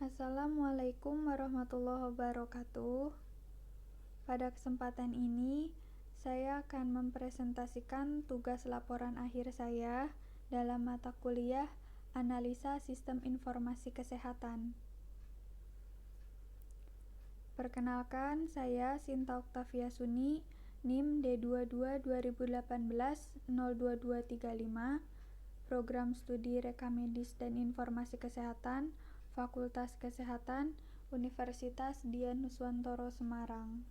Assalamualaikum warahmatullahi wabarakatuh. Pada kesempatan ini, saya akan mempresentasikan tugas laporan akhir saya dalam mata kuliah Analisa Sistem Informasi Kesehatan. Perkenalkan, saya Sinta Oktavia Suni, NIM D22-2018-02235, Program Studi Reka Medis dan Informasi Kesehatan, Fakultas Kesehatan, Universitas Dian Nuswantoro Semarang.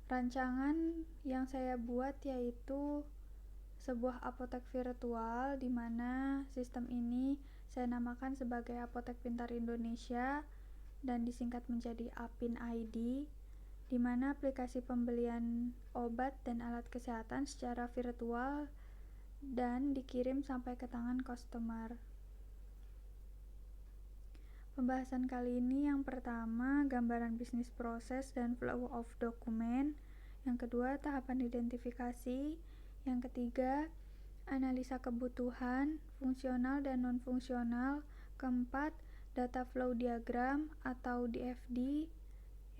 Rancangan yang saya buat yaitu sebuah apotek virtual di mana sistem ini saya namakan sebagai Apotek Pintar Indonesia dan disingkat menjadi APIN ID, di mana aplikasi pembelian obat dan alat kesehatan secara virtual dan dikirim sampai ke tangan customer. Pembahasan kali ini yang pertama, gambaran bisnis proses dan flow of document. Yang kedua, tahapan identifikasi. Yang ketiga, analisa kebutuhan, fungsional dan non-fungsional. Keempat, data flow diagram atau DFD.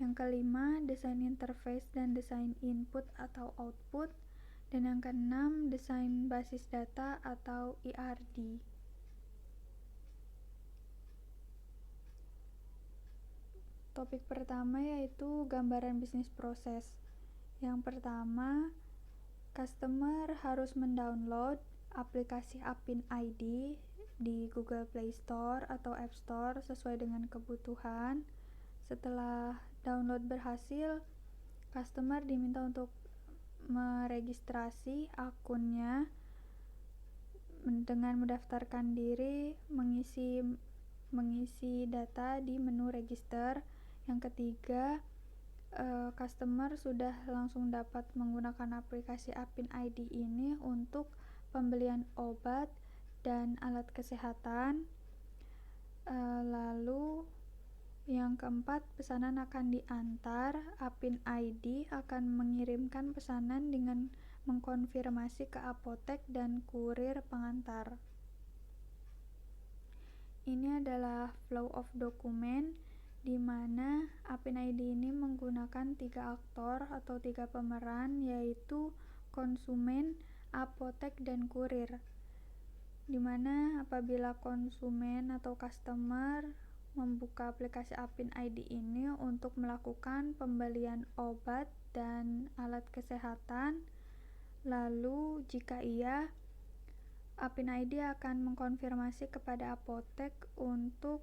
Yang kelima, desain interface dan desain input atau output. Dan yang keenam, desain basis data atau ERD. Topik pertama yaitu gambaran bisnis proses. Yang pertama, customer harus mendownload aplikasi APIN ID di Google Play Store atau App Store sesuai dengan kebutuhan. Setelah download berhasil, customer diminta untuk meregistrasi akunnya dengan mendaftarkan diri, mengisi data di menu register. Yang ketiga, customer sudah langsung dapat menggunakan aplikasi APIN ID ini untuk pembelian obat dan alat kesehatan. Lalu yang keempat, pesanan akan diantar. APIN ID akan mengirimkan pesanan dengan mengkonfirmasi ke apotek dan kurir pengantar. Ini adalah flow of document, di mana APIN ID ini menggunakan 3 aktor atau 3 pemeran, yaitu konsumen, apotek, dan kurir. Di mana apabila konsumen atau customer membuka aplikasi APIN ID ini untuk melakukan pembelian obat dan alat kesehatan, lalu jika iya, APIN ID akan mengkonfirmasi kepada apotek untuk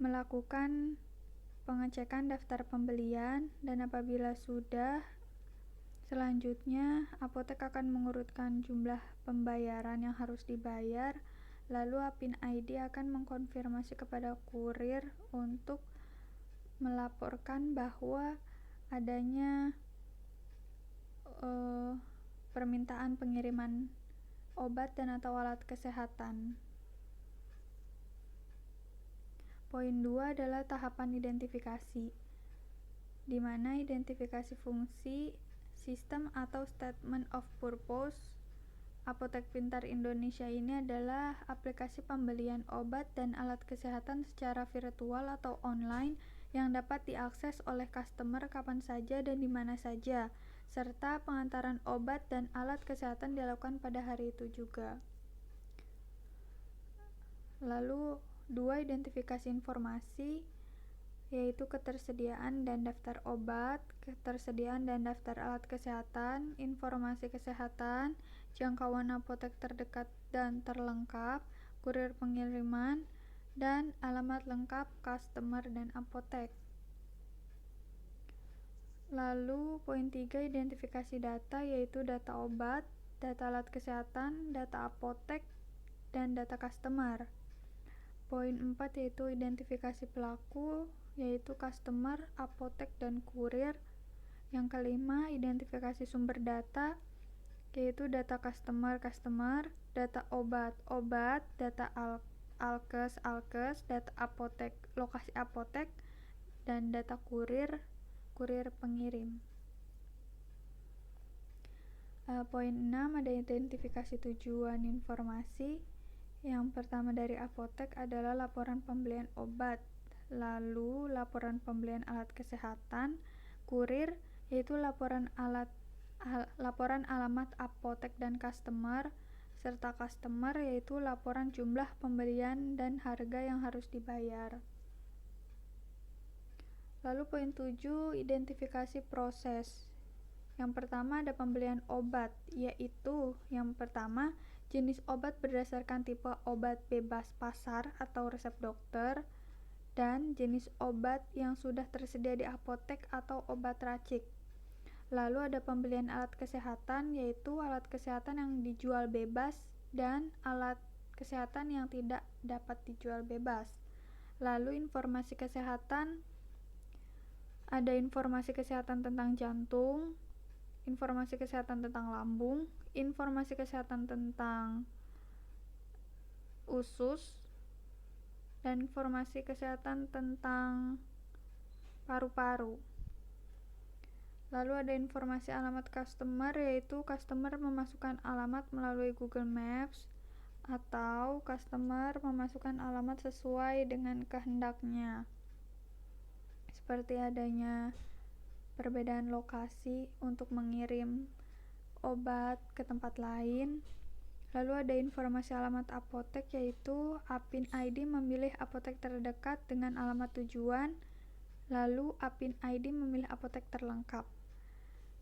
melakukan pengecekan daftar pembelian, dan apabila sudah, selanjutnya apotek akan mengurutkan jumlah pembayaran yang harus dibayar, lalu APIN ID akan mengkonfirmasi kepada kurir untuk melaporkan bahwa adanya permintaan pengiriman obat dan atau alat kesehatan. Poin 2 adalah tahapan identifikasi, di mana identifikasi fungsi, sistem atau statement of purpose Apotek Pintar Indonesia ini adalah aplikasi pembelian obat dan alat kesehatan secara virtual atau online yang dapat diakses oleh customer kapan saja dan di mana saja, serta pengantaran obat dan alat kesehatan dilakukan pada hari itu juga. Lalu 2, identifikasi informasi, yaitu ketersediaan dan daftar obat, ketersediaan dan daftar alat kesehatan, informasi kesehatan, jangkauan apotek terdekat dan terlengkap, kurir pengiriman, dan alamat lengkap customer dan apotek. Lalu poin 3, identifikasi data, yaitu data obat, data alat kesehatan, data apotek, dan data customer. Poin 4 yaitu identifikasi pelaku, yaitu customer, apotek, dan kurir. Yang kelima, identifikasi sumber data, yaitu data customer, data obat, data alkes, data apotek, lokasi apotek, dan data kurir pengirim. Poin 6 ada identifikasi tujuan informasi, Yang pertama dari apotek adalah laporan pembelian obat, lalu laporan pembelian alat kesehatan, kurir yaitu laporan alamat apotek dan customer, serta customer yaitu laporan jumlah pembelian dan harga yang harus dibayar. Lalu poin 7, identifikasi proses. Yang pertama ada pembelian obat, yaitu yang pertama jenis obat berdasarkan tipe obat bebas pasar atau resep dokter, dan jenis obat yang sudah tersedia di apotek atau obat racik. Lalu ada pembelian alat kesehatan, yaitu alat kesehatan yang dijual bebas dan alat kesehatan yang tidak dapat dijual bebas. Lalu informasi kesehatan, ada informasi kesehatan tentang jantung, informasi kesehatan tentang lambung, informasi kesehatan tentang usus, dan informasi kesehatan tentang paru-paru. Lalu ada informasi alamat customer, yaitu customer memasukkan alamat melalui Google Maps atau customer memasukkan alamat sesuai dengan kehendaknya, seperti adanya perbedaan lokasi untuk mengirim obat ke tempat lain. Lalu ada informasi alamat apotek, yaitu APIN ID memilih apotek terdekat dengan alamat tujuan, lalu APIN ID memilih apotek terlengkap.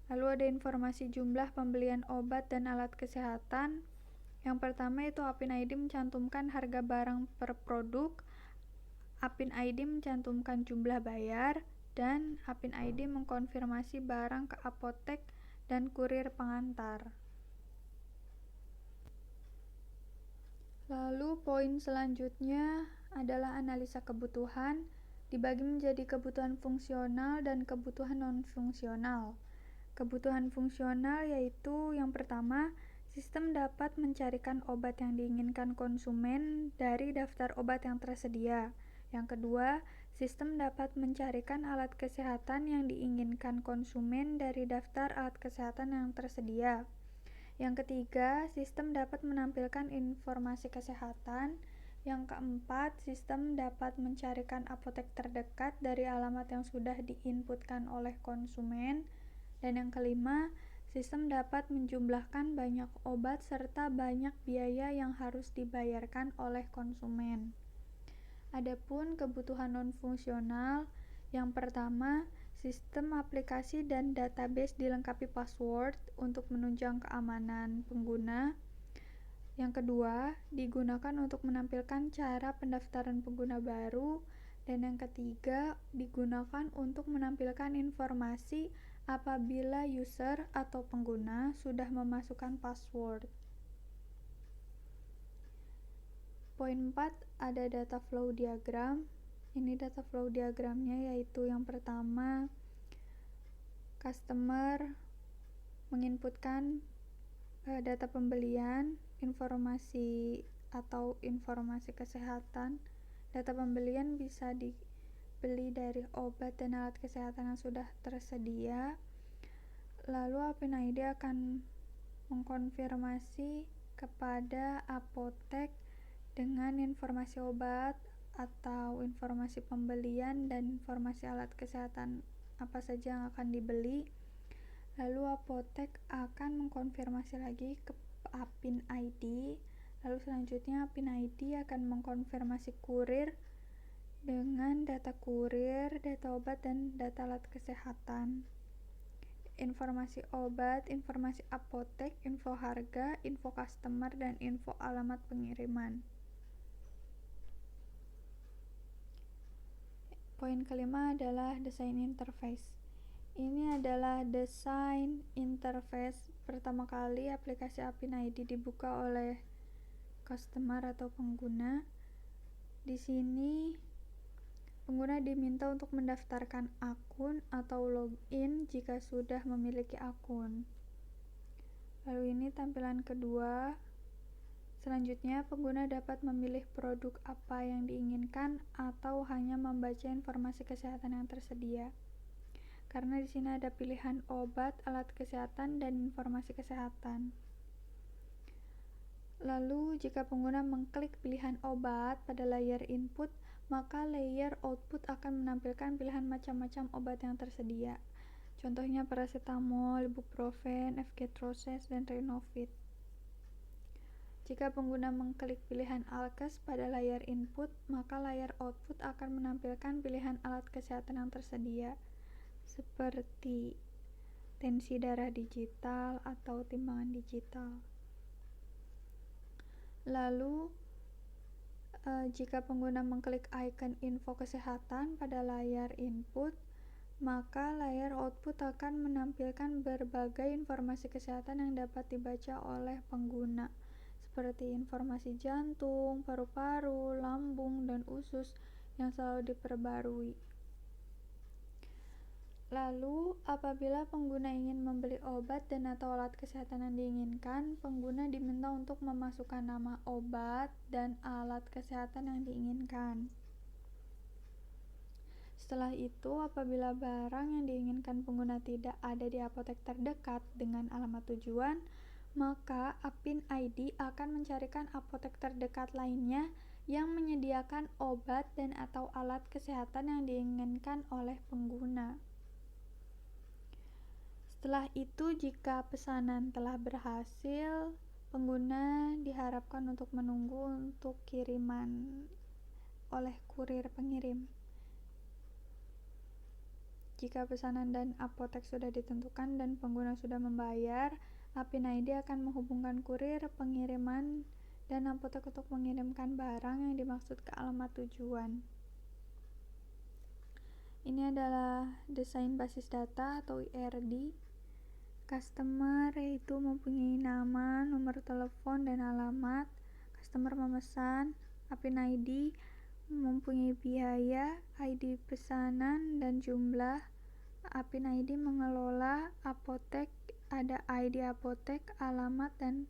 Lalu ada informasi jumlah pembelian obat dan alat kesehatan. Yang pertama itu APIN ID mencantumkan harga barang per produk, APIN ID mencantumkan jumlah bayar, dan APIN ID mengkonfirmasi barang ke apotek dan kurir pengantar. Lalu poin selanjutnya adalah analisa kebutuhan, dibagi menjadi kebutuhan fungsional dan kebutuhan non-fungsional. Kebutuhan fungsional yaitu yang pertama, sistem dapat mencarikan obat yang diinginkan konsumen dari daftar obat yang tersedia. Yang kedua, sistem dapat mencarikan alat kesehatan yang diinginkan konsumen dari daftar alat kesehatan yang tersedia. Yang ketiga, sistem dapat menampilkan informasi kesehatan. Yang keempat, sistem dapat mencarikan apotek terdekat dari alamat yang sudah diinputkan oleh konsumen. Dan yang kelima, sistem dapat menjumlahkan banyak obat serta banyak biaya yang harus dibayarkan oleh konsumen. Adapun kebutuhan non-fungsional, yang pertama, sistem aplikasi dan database dilengkapi password untuk menunjang keamanan pengguna. Yang kedua, digunakan untuk menampilkan cara pendaftaran pengguna baru. Dan yang ketiga, digunakan untuk menampilkan informasi apabila user atau pengguna sudah memasukkan password. Poin 4, ada data flow diagram. Ini data flow diagramnya yaitu yang pertama, customer menginputkan data pembelian, informasi atau informasi kesehatan. Data pembelian bisa dibeli dari obat dan alat kesehatan yang sudah tersedia. Lalu APIN ID akan mengkonfirmasi kepada apotek dengan informasi obat atau informasi pembelian dan informasi alat kesehatan apa saja yang akan dibeli. Lalu apotek akan mengkonfirmasi lagi ke APIN ID. Lalu selanjutnya APIN ID akan mengkonfirmasi kurir dengan data kurir, data obat, dan data alat kesehatan. Informasi obat, informasi apotek, info harga, info customer, dan info alamat pengiriman. Poin kelima adalah desain interface. Ini adalah desain interface pertama kali aplikasi APIN ID dibuka oleh customer atau pengguna. Di sini pengguna diminta untuk mendaftarkan akun atau login jika sudah memiliki akun. Lalu ini tampilan kedua. Selanjutnya, pengguna dapat memilih produk apa yang diinginkan atau hanya membaca informasi kesehatan yang tersedia. Karena di sini ada pilihan obat, alat kesehatan, dan informasi kesehatan. Lalu, jika pengguna mengklik pilihan obat pada layar input, maka layar output akan menampilkan pilihan macam-macam obat yang tersedia. Contohnya paracetamol, ibuprofen, efketroses, dan Renovit. Jika pengguna mengklik pilihan alkes pada layar input, maka layar output akan menampilkan pilihan alat kesehatan yang tersedia, seperti tensi darah digital atau timbangan digital. Lalu, jika pengguna mengklik icon info kesehatan pada layar input, maka layar output akan menampilkan berbagai informasi kesehatan yang dapat dibaca oleh pengguna, seperti informasi jantung, paru-paru, lambung, dan usus yang selalu diperbarui. Lalu, apabila pengguna ingin membeli obat dan atau alat kesehatan yang diinginkan, pengguna diminta untuk memasukkan nama obat dan alat kesehatan yang diinginkan. Setelah itu, apabila barang yang diinginkan pengguna tidak ada di apotek terdekat dengan alamat tujuan, maka Apin ID akan mencarikan apotek terdekat lainnya yang menyediakan obat dan atau alat kesehatan yang diinginkan oleh pengguna. Setelah itu, jika pesanan telah berhasil, pengguna diharapkan untuk menunggu untuk kiriman oleh kurir pengirim. Jika pesanan dan apotek sudah ditentukan dan pengguna sudah membayar, Apin ID akan menghubungkan kurir pengiriman dan apotek untuk mengirimkan barang yang dimaksud ke alamat tujuan. Ini adalah desain basis data atau IRD. Customer yaitu mempunyai nama, nomor telepon, dan alamat. Customer memesan. Apin ID mempunyai biaya, ID pesanan, dan jumlah. Apin ID mengelola apotek, ada ID apotek, alamat, dan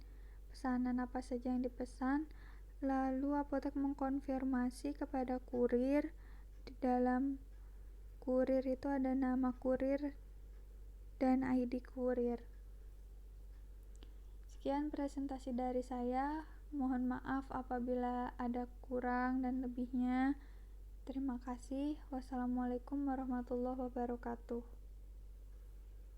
pesanan apa saja yang dipesan. Lalu apotek mengkonfirmasi kepada kurir. Di dalam kurir itu ada nama kurir dan ID kurir. Sekian presentasi dari saya. Mohon maaf apabila ada kurang dan lebihnya. Terima kasih. Wassalamualaikum warahmatullahi wabarakatuh.